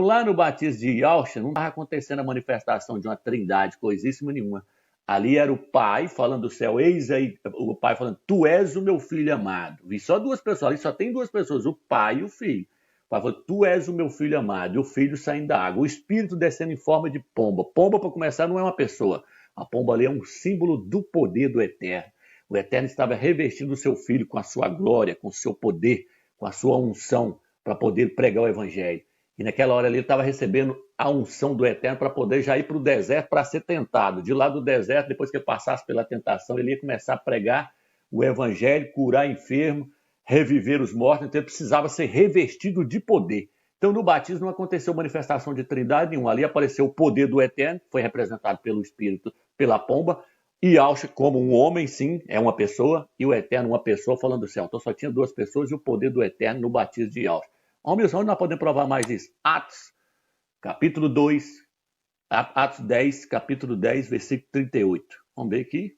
lá no batismo de Yahshua, não estava acontecendo a manifestação de uma trindade, coisíssima nenhuma. Ali era o pai falando do céu, eis aí, o pai falando, tu és o meu filho amado. Vi só duas pessoas, ali só tem duas pessoas, o pai e o filho. O pai falou, tu és o meu filho amado, e o filho saindo da água. O espírito descendo em forma de pomba. Pomba, para começar, não é uma pessoa. A pomba ali é um símbolo do poder do Eterno. O Eterno estava revestindo o seu filho com a sua glória, com o seu poder, com a sua unção, para poder pregar o evangelho. E naquela hora ali ele estava recebendo a unção do Eterno para poder já ir para o deserto para ser tentado. De lá do deserto, depois que ele passasse pela tentação, ele ia começar a pregar o evangelho, curar enfermo, reviver os mortos. Então ele precisava ser revestido de poder. Então no batismo não aconteceu manifestação de trindade nenhuma. Ali apareceu o poder do Eterno, foi representado pelo Espírito, pela pomba, e Yahshua como um homem, sim, é uma pessoa, e o Eterno uma pessoa falando do céu. Então só tinha duas pessoas e o poder do Eterno no batismo de Yahshua. Homens, onde nós podemos provar mais isso? Atos, capítulo 2, Atos 10, capítulo 10, versículo 38. Vamos ver aqui,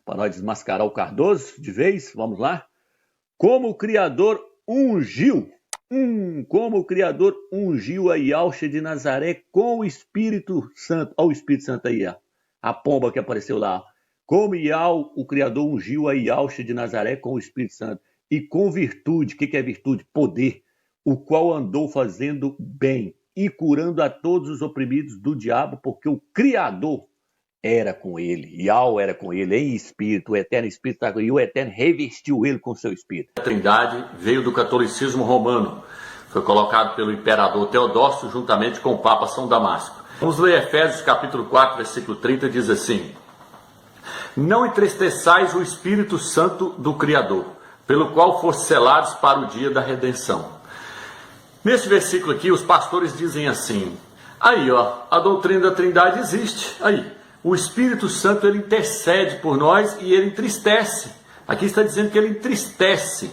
para nós desmascarar o Cardoso de vez, vamos lá. Como o Criador ungiu a Yahshua de Nazaré com o Espírito Santo. Olha o Espírito Santo aí, ó. A pomba que apareceu lá. Como o Criador ungiu a Yahshua de Nazaré com o Espírito Santo. E com virtude, o que é virtude? Poder, o qual andou fazendo bem e curando a todos os oprimidos do diabo, porque o Criador era com ele, Yahweh era com ele, em espírito, o Eterno Espírito está com ele, e o Eterno revestiu ele com seu espírito. A Trindade veio do catolicismo romano, foi colocado pelo imperador Teodócio juntamente com o Papa São Damasco. Vamos ler Efésios capítulo 4, versículo 30, diz assim: não entristeçais o Espírito Santo do Criador, pelo qual foste selados para o dia da redenção. Nesse versículo aqui, os pastores dizem assim, aí ó, a doutrina da Trindade existe, aí, o Espírito Santo ele intercede por nós e ele entristece. Aqui está dizendo que ele entristece.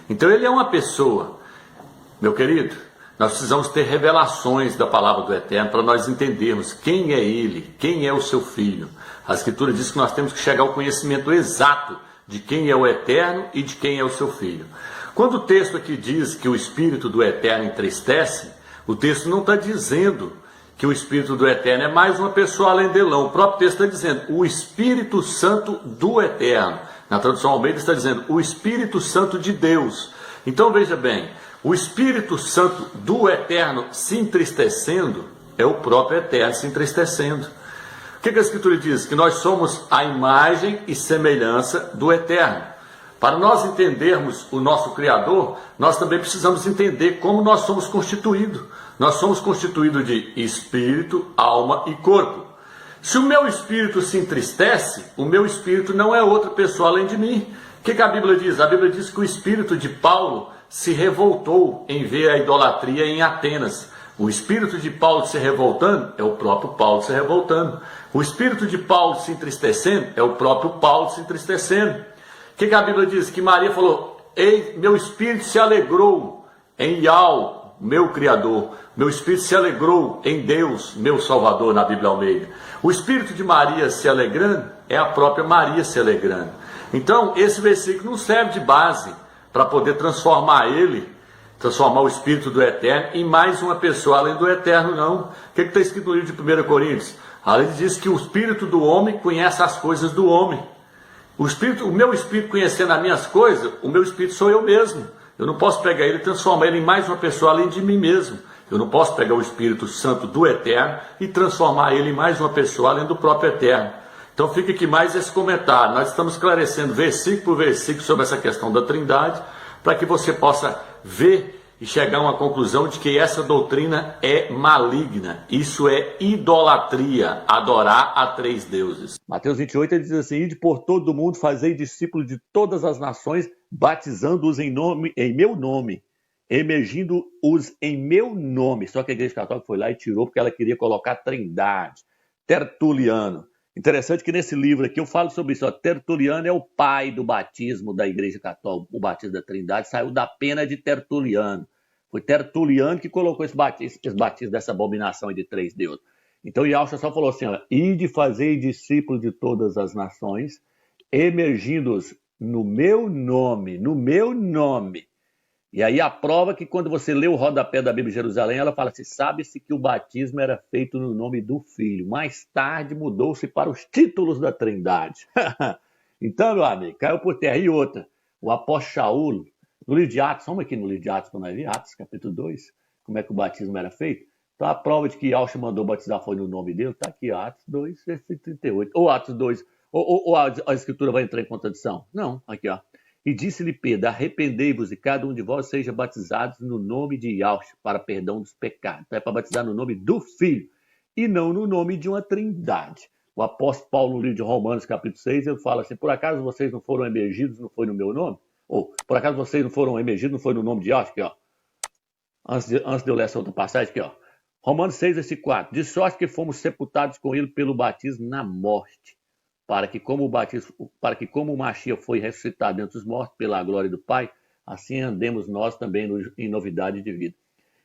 Então ele é uma pessoa. Meu querido, nós precisamos ter revelações da palavra do Eterno para nós entendermos quem é ele, quem é o seu filho. A Escritura diz que nós temos que chegar ao conhecimento exato de quem é o Eterno e de quem é o seu filho. Quando o texto aqui diz que o Espírito do Eterno entristece, o texto não está dizendo que o Espírito do Eterno é mais uma pessoa além dele. O próprio texto está dizendo o Espírito Santo do Eterno. Na tradução Almeida está dizendo o Espírito Santo de Deus. Então veja bem, o Espírito Santo do Eterno se entristecendo é o próprio Eterno se entristecendo. O que a Escritura diz? Que nós somos a imagem e semelhança do Eterno. Para nós entendermos o nosso Criador, nós também precisamos entender como nós somos constituídos. Nós somos constituídos de espírito, alma e corpo. Se o meu espírito se entristece, o meu espírito não é outra pessoa além de mim. O que a Bíblia diz? A Bíblia diz que o espírito de Paulo se revoltou em ver a idolatria em Atenas. O espírito de Paulo se revoltando é o próprio Paulo se revoltando. O espírito de Paulo se entristecendo é o próprio Paulo se entristecendo. O que a Bíblia diz? Que Maria falou, ei, meu espírito se alegrou em Yahweh, meu Criador. Meu espírito se alegrou em Deus, meu Salvador, na Bíblia Almeida. O espírito de Maria se alegrando é a própria Maria se alegrando. Então, esse versículo não serve de base para poder transformar o espírito do Eterno em mais uma pessoa além do Eterno, não. O que está escrito no livro de 1 Coríntios? Ali diz que o espírito do homem conhece as coisas do homem. O meu espírito conhecendo as minhas coisas, o meu espírito sou eu mesmo. Eu não posso pegar ele e transformar ele em mais uma pessoa além de mim mesmo. Eu não posso pegar o Espírito Santo do Eterno e transformar ele em mais uma pessoa além do próprio Eterno. Então fica aqui mais esse comentário. Nós estamos esclarecendo versículo por versículo sobre essa questão da Trindade, para que você possa ver e chegar a uma conclusão de que essa doutrina é maligna. Isso é idolatria, adorar a três deuses. Mateus 28, ele diz assim, ide por todo o mundo, fazei discípulos de todas as nações, batizando-os em meu nome, emergindo-os em meu nome. Só que a Igreja Católica foi lá e tirou, porque ela queria colocar Trindade, Tertuliano. Interessante que nesse livro aqui eu falo sobre isso. Ó, Tertuliano é o pai do batismo da Igreja Católica. O batismo da Trindade saiu da pena de Tertuliano. Foi Tertuliano que colocou esse batismo dessa abominação de três deuses. Então Yahshua só falou assim, ó, ide fazer discípulos de todas as nações, emergindo-os no meu nome, E aí a prova que quando você lê o rodapé da Bíblia de Jerusalém, ela fala assim, sabe-se que o batismo era feito no nome do Filho. Mais tarde mudou-se para os títulos da Trindade. Então, meu amigo, caiu por terra. E outra, o apóstolo Shaul, no livro de Atos, vamos aqui no livro de Atos, para nós ver, Atos capítulo 2, como é que o batismo era feito. Então a prova de que Yahshua mandou batizar foi no nome dele, está aqui, Atos 2, versículo 38. Ou Atos 2, ou a escritura vai entrar em contradição? Não, aqui ó. E disse-lhe Pedro, arrependei-vos e cada um de vós seja batizado no nome de Yahshua para perdão dos pecados. Então é para batizar no nome do Filho e não no nome de uma trindade. O apóstolo Paulo, no livro de Romanos, capítulo 6, ele fala assim, por acaso vocês não foram emergidos, não foi no meu nome? Ou, por acaso vocês não foram emergidos, não foi no nome de Yahshua? Aqui, ó. Antes de eu ler essa outra passagem aqui, ó. Romanos 6, versículo 4. De sorte que fomos sepultados com ele pelo batismo na morte, para que como o Mashiach foi ressuscitado dentre os mortos pela glória do Pai, assim andemos nós também em novidade de vida.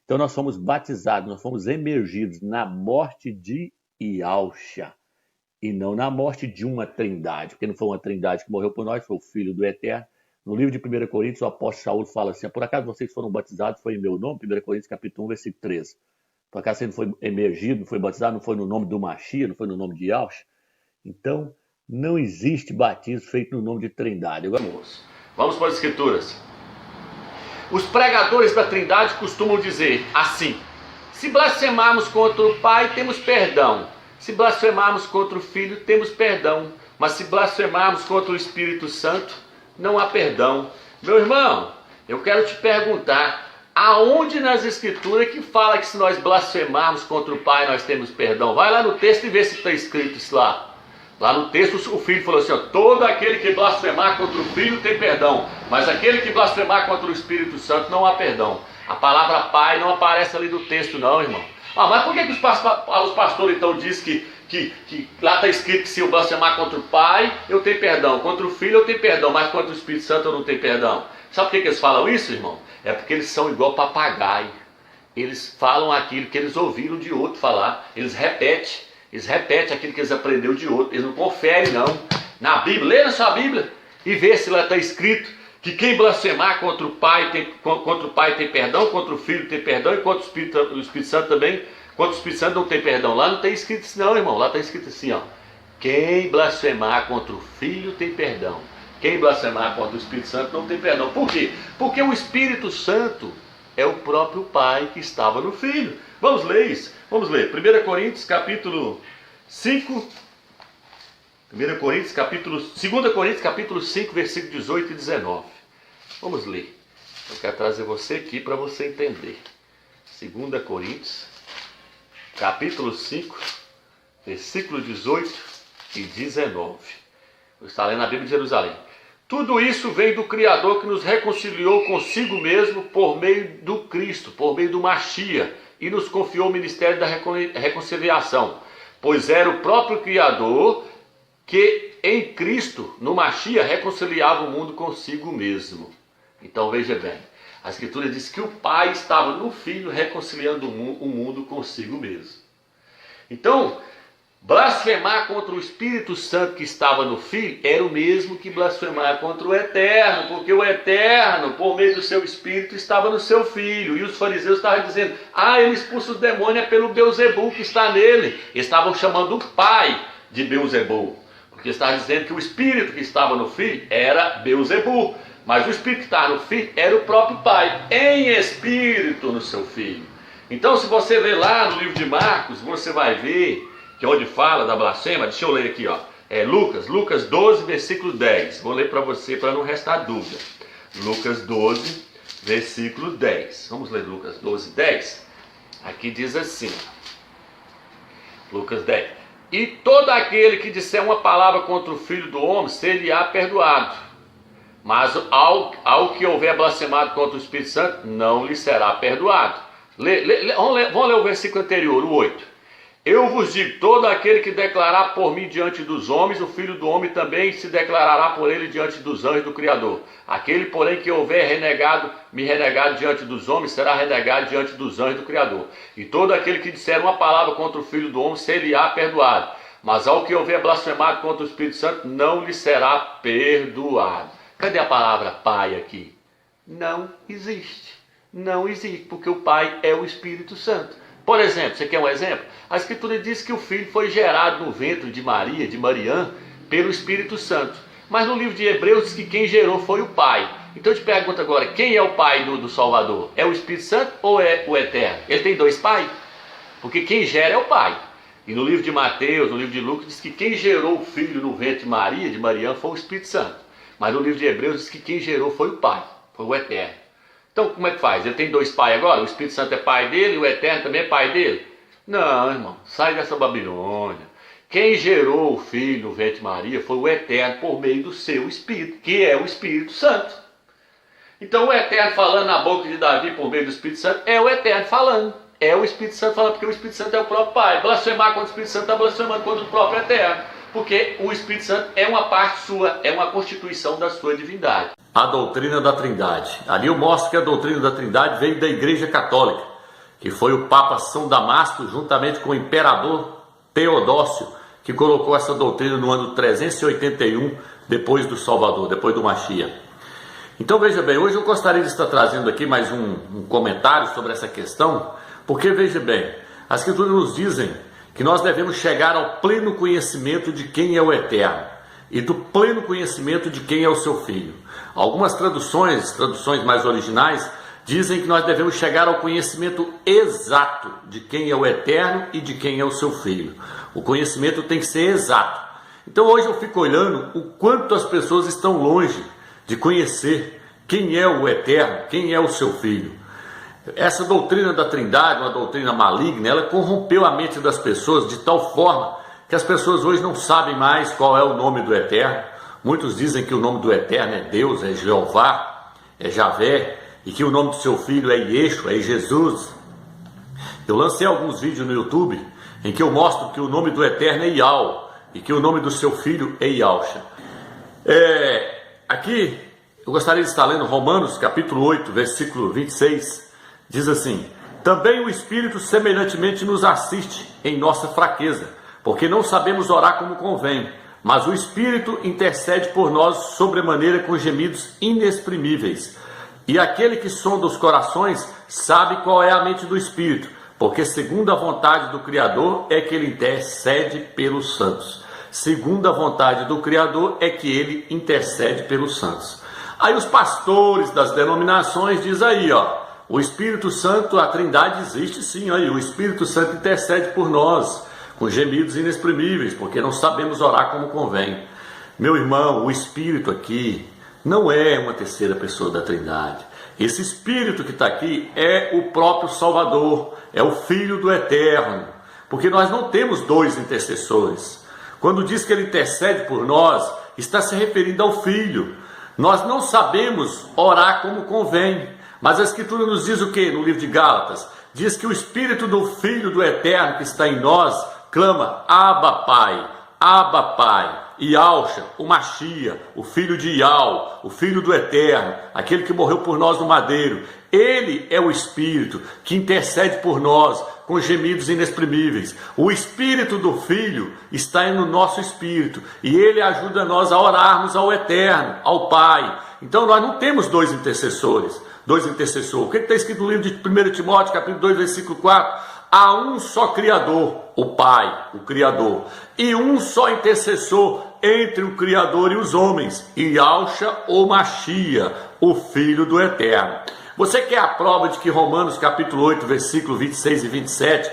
Então nós fomos batizados, nós fomos emergidos na morte de Yahshua, e não na morte de uma trindade, porque não foi uma trindade que morreu por nós, foi o Filho do Eterno. No livro de 1 Coríntios, o apóstolo Saúl fala assim, por acaso vocês foram batizados, foi em meu nome? 1 Coríntios capítulo 1, versículo 13. Por acaso você não foi emergido, não foi batizado, não foi no nome do Mashiach, não foi no nome de Yahshua? Então, não existe batismo feito no nome de trindade. Agora, vamos para as escrituras. Os pregadores da trindade costumam dizer assim, se blasfemarmos contra o Pai, temos perdão. Se blasfemarmos contra o Filho, temos perdão. Mas se blasfemarmos contra o Espírito Santo, não há perdão. Meu irmão, eu quero te perguntar, aonde nas escrituras que fala que se nós blasfemarmos contra o Pai, nós temos perdão? Vai lá no texto e vê se está escrito isso lá. Lá no texto o Filho falou assim, ó, todo aquele que blasfemar contra o Filho tem perdão, mas aquele que blasfemar contra o Espírito Santo não há perdão. A palavra Pai não aparece ali no texto não, irmão. Mas por que os pastores então dizem que lá está escrito que se eu blasfemar contra o Pai, eu tenho perdão, contra o Filho eu tenho perdão, mas contra o Espírito Santo eu não tenho perdão? Sabe por que eles falam isso, irmão? É porque eles são igual papagaio. Eles falam aquilo que eles ouviram de outro falar, eles repetem aquilo que eles aprenderam de outro, eles não conferem não. Na Bíblia, lê na sua Bíblia e vê se lá está escrito que quem blasfemar contra o Pai tem perdão, contra o Filho tem perdão e contra o Espírito Santo também, contra o Espírito Santo não tem perdão. Lá não tem escrito isso não, irmão, lá está escrito assim, ó, quem blasfemar contra o Filho tem perdão, quem blasfemar contra o Espírito Santo não tem perdão. Por quê? Porque o Espírito Santo é o próprio Pai que estava no Filho. Vamos ler isso, vamos ler, 1 Coríntios capítulo 5, 2 Coríntios capítulo 5, versículo 18 e 19. Vamos ler. Eu quero trazer você aqui para você entender. 2 Coríntios, capítulo 5, versículo 18 e 19. Eu estou lendo a Bíblia de Jerusalém. Tudo isso vem do Criador que nos reconciliou consigo mesmo por meio do Cristo, por meio do Mashiach, e nos confiou o ministério da reconciliação. Pois era o próprio Criador que em Cristo, no Mashiach, reconciliava o mundo consigo mesmo. Então veja bem, a Escritura diz que o Pai estava no Filho reconciliando o mundo consigo mesmo. Então, blasfemar contra o Espírito Santo que estava no Filho era o mesmo que blasfemar contra o Eterno, porque o Eterno, por meio do seu Espírito, estava no seu Filho. E os fariseus estavam dizendo, ele expulsa os demônios pelo Beuzebu que está nele. Eles estavam chamando o Pai de Beuzebu, porque estavam dizendo que o Espírito que estava no Filho era Beuzebu, mas o Espírito que estava no Filho era o próprio Pai, em Espírito no seu Filho. Então se você ler lá no livro de Marcos, você vai ver que onde fala da blasfêmia, deixa eu ler aqui, ó, Lucas 12, versículo 10. Vou ler para você para não restar dúvida. Lucas 12, versículo 10. Vamos ler Lucas 12, 10. Aqui diz assim, Lucas 10. E todo aquele que disser uma palavra contra o Filho do Homem, ser-lhe-á perdoado. Mas ao que houver blasfemado contra o Espírito Santo, não lhe será perdoado. Vamos ler o versículo anterior, o 8. Eu vos digo, todo aquele que declarar por mim diante dos homens, o Filho do Homem também se declarará por ele diante dos anjos do Criador. Aquele, porém, que houver me renegado diante dos homens, será renegado diante dos anjos do Criador. E todo aquele que disser uma palavra contra o Filho do Homem, ser-lhe-á perdoado. Mas ao que houver blasfemado contra o Espírito Santo, não lhe será perdoado. Cadê a palavra Pai aqui? Não existe. Não existe, porque o Pai é o Espírito Santo. Por exemplo, você quer um exemplo? A Escritura diz que o Filho foi gerado no ventre de Maria, de Mariã, pelo Espírito Santo. Mas no livro de Hebreus diz que quem gerou foi o Pai. Então eu te pergunto agora, quem é o Pai do Salvador? É o Espírito Santo ou é o Eterno? Ele tem dois pais? Porque quem gera é o Pai. E no livro de Mateus, no livro de Lucas, diz que quem gerou o Filho no ventre de Maria, de Mariã, foi o Espírito Santo. Mas no livro de Hebreus diz que quem gerou foi o Pai, foi o Eterno. Então como é que faz? Ele tem dois pais agora? O Espírito Santo é pai dele e o Eterno também é pai dele? Não, irmão, sai dessa Babilônia. Quem gerou o Filho no ventre de Maria foi o Eterno por meio do seu Espírito, que é o Espírito Santo. Então o Eterno falando na boca de Davi por meio do Espírito Santo é o Eterno falando. É o Espírito Santo falando, porque o Espírito Santo é o próprio Pai. Blasfemar contra o Espírito Santo está blasfemando contra o próprio Eterno. Porque o Espírito Santo é uma parte sua, é uma constituição da sua divindade. A doutrina da Trindade. Ali eu mostro que a doutrina da Trindade veio da Igreja Católica, que foi o Papa São Damasco, juntamente com o Imperador Teodócio, que colocou essa doutrina no ano 381, depois do Salvador, depois do Mashiach. Então veja bem, hoje eu gostaria de estar trazendo aqui mais um comentário sobre essa questão, porque veja bem, as Escrituras nos dizem que nós devemos chegar ao pleno conhecimento de quem é o Eterno e do pleno conhecimento de quem é o seu Filho. Algumas traduções mais originais, dizem que nós devemos chegar ao conhecimento exato de quem é o Eterno e de quem é o seu Filho. O conhecimento tem que ser exato. Então hoje eu fico olhando o quanto as pessoas estão longe de conhecer quem é o Eterno, quem é o seu Filho. Essa doutrina da Trindade, uma doutrina maligna, ela corrompeu a mente das pessoas de tal forma que as pessoas hoje não sabem mais qual é o nome do Eterno. Muitos dizem que o nome do Eterno é Deus, é Jeová, é Javé, e que o nome do seu filho é Yeshua, é Jesus. Eu lancei alguns vídeos no YouTube em que eu mostro que o nome do Eterno é Yahweh e que o nome do seu filho é Yahshua. Aqui eu gostaria de estar lendo Romanos capítulo 8, versículo 26. Diz assim: também o Espírito semelhantemente nos assiste em nossa fraqueza, porque não sabemos orar como convém, mas o Espírito intercede por nós sobremaneira com gemidos inexprimíveis. E aquele que sonda os corações sabe qual é a mente do Espírito, porque segundo a vontade do Criador é que ele intercede pelos santos. Segundo a vontade do Criador é que ele intercede pelos santos. Aí os pastores das denominações dizem aí, o Espírito Santo, a Trindade existe sim, aí o Espírito Santo intercede por nós, com gemidos inexprimíveis, porque não sabemos orar como convém. Meu irmão, o Espírito aqui não é uma terceira pessoa da Trindade. Esse Espírito que está aqui é o próprio Salvador, é o Filho do Eterno, porque nós não temos dois intercessores. Quando diz que ele intercede por nós, está se referindo ao Filho. Nós não sabemos orar como convém. Mas a Escritura nos diz o que no livro de Gálatas? Diz que o Espírito do Filho do Eterno que está em nós clama: Abba Pai, Abba Pai. Yahshua, o Mashiach, o filho de Yahweh, o filho do Eterno, aquele que morreu por nós no madeiro. Ele é o Espírito que intercede por nós com gemidos inexprimíveis. O Espírito do Filho está no nosso Espírito e ele ajuda nós a orarmos ao Eterno, ao Pai. Então nós não temos dois intercessores. O que está escrito no livro de 1 Timóteo, capítulo 2, versículo 4? Há um só Criador, o Pai, o Criador, e um só intercessor entre o Criador e os homens, Yahshua ou Mashiach, o Filho do Eterno. Você quer a prova de que Romanos capítulo 8, versículo 26 e 27,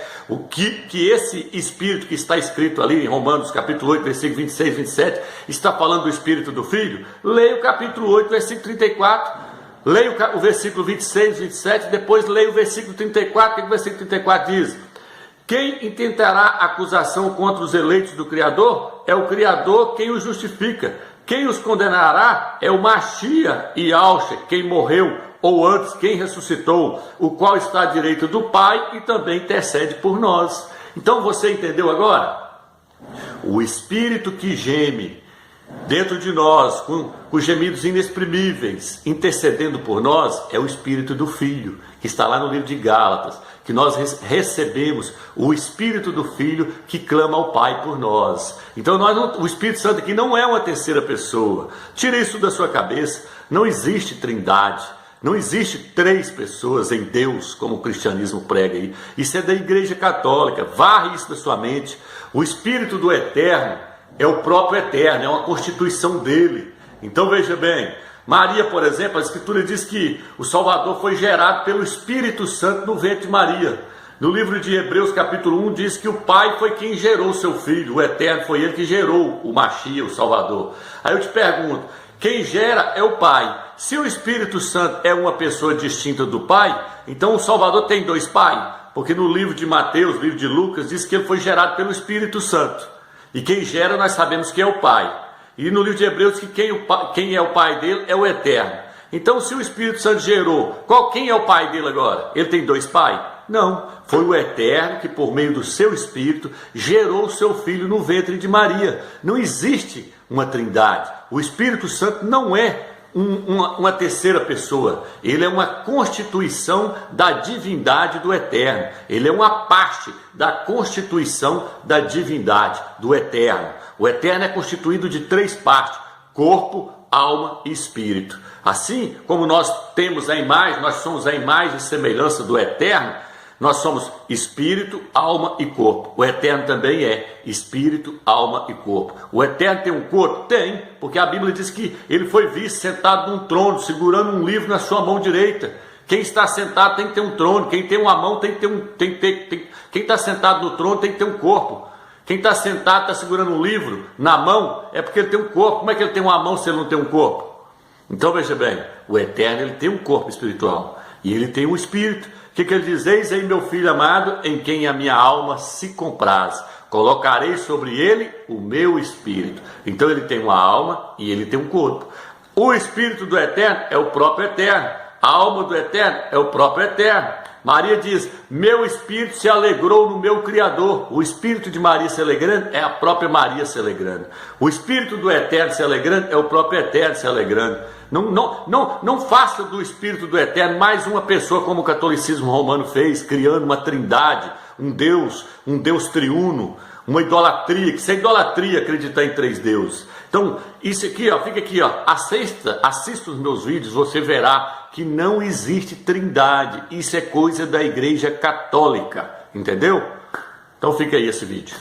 que esse Espírito que está escrito ali em Romanos capítulo 8, versículo 26 e 27, está falando do Espírito do Filho? Leia o capítulo 8, versículo 34. Leia o versículo 26, 27, depois leia o versículo 34, que o versículo 34 diz: quem intentará acusação contra os eleitos do Criador? É o Criador quem os justifica. Quem os condenará é o Mashiach e Yahshua, quem morreu, ou antes, quem ressuscitou, o qual está à direita do Pai e também intercede por nós. Então você entendeu agora? O Espírito que geme dentro de nós, com gemidos inexprimíveis, intercedendo por nós, é o Espírito do Filho, que está lá no livro de Gálatas, que nós recebemos o Espírito do Filho que clama ao Pai por nós. Então o Espírito Santo aqui não é uma terceira pessoa. Tire isso da sua cabeça. Não existe Trindade. Não existe 3 pessoas em Deus, como o cristianismo prega aí. Isso é da Igreja Católica. Varre isso da sua mente. O Espírito do Eterno é o próprio Eterno, é uma constituição dele. Então veja bem, Maria, por exemplo, a Escritura diz que o Salvador foi gerado pelo Espírito Santo no ventre de Maria. No livro de Hebreus, capítulo 1, diz que o Pai foi quem gerou o seu Filho, o Eterno foi ele que gerou o Machia, o Salvador. Aí eu te pergunto, quem gera é o Pai. Se o Espírito Santo é uma pessoa distinta do Pai, então o Salvador tem 2 pais, porque no livro de Mateus, livro de Lucas, diz que ele foi gerado pelo Espírito Santo. E quem gera nós sabemos que é o Pai. E no livro de Hebreus que quem é o Pai dele é o Eterno. Então se o Espírito Santo gerou, quem é o Pai dele agora? Ele tem 2 pais? Não, foi o Eterno que por meio do seu Espírito gerou o seu Filho no ventre de Maria. Não existe uma trindade. O Espírito Santo não é uma terceira pessoa. Ele é uma constituição da divindade do Eterno. Ele é uma parte da constituição da divindade do Eterno. O Eterno é constituído de 3 partes: corpo, alma e espírito. Assim como nós temos a imagem, nós somos a imagem e semelhança do Eterno, nós somos espírito, alma e corpo. O Eterno também é espírito, alma e corpo. O Eterno tem um corpo? Tem, porque a Bíblia diz que ele foi visto sentado num trono, segurando um livro na sua mão direita. Quem está sentado tem que ter um trono, quem tem uma mão tem que ter quem está sentado no trono tem que ter um corpo. Quem está sentado, está segurando um livro na mão, é porque ele tem um corpo. Como é que ele tem uma mão se ele não tem um corpo? Então veja bem, o Eterno ele tem um corpo espiritual e ele tem um espírito. O que ele diz? Eis aí meu filho amado, em quem a minha alma se compraz. Colocarei sobre ele o meu espírito. Então ele tem uma alma e ele tem um corpo. O espírito do Eterno é o próprio Eterno. A alma do Eterno é o próprio Eterno. Maria diz, meu espírito se alegrou no meu Criador. O espírito de Maria se alegrando é a própria Maria se alegrando. O espírito do Eterno se alegrando é o próprio Eterno se alegrando. Não faça do espírito do Eterno mais uma pessoa como o catolicismo romano fez, criando uma trindade, um Deus triuno, uma idolatria, que isso é idolatria acreditar em 3 deuses. Então, isso aqui, ó, fica aqui, ó, assista os meus vídeos, você verá que não existe trindade. Isso é coisa da Igreja Católica, entendeu? Então fica aí esse vídeo.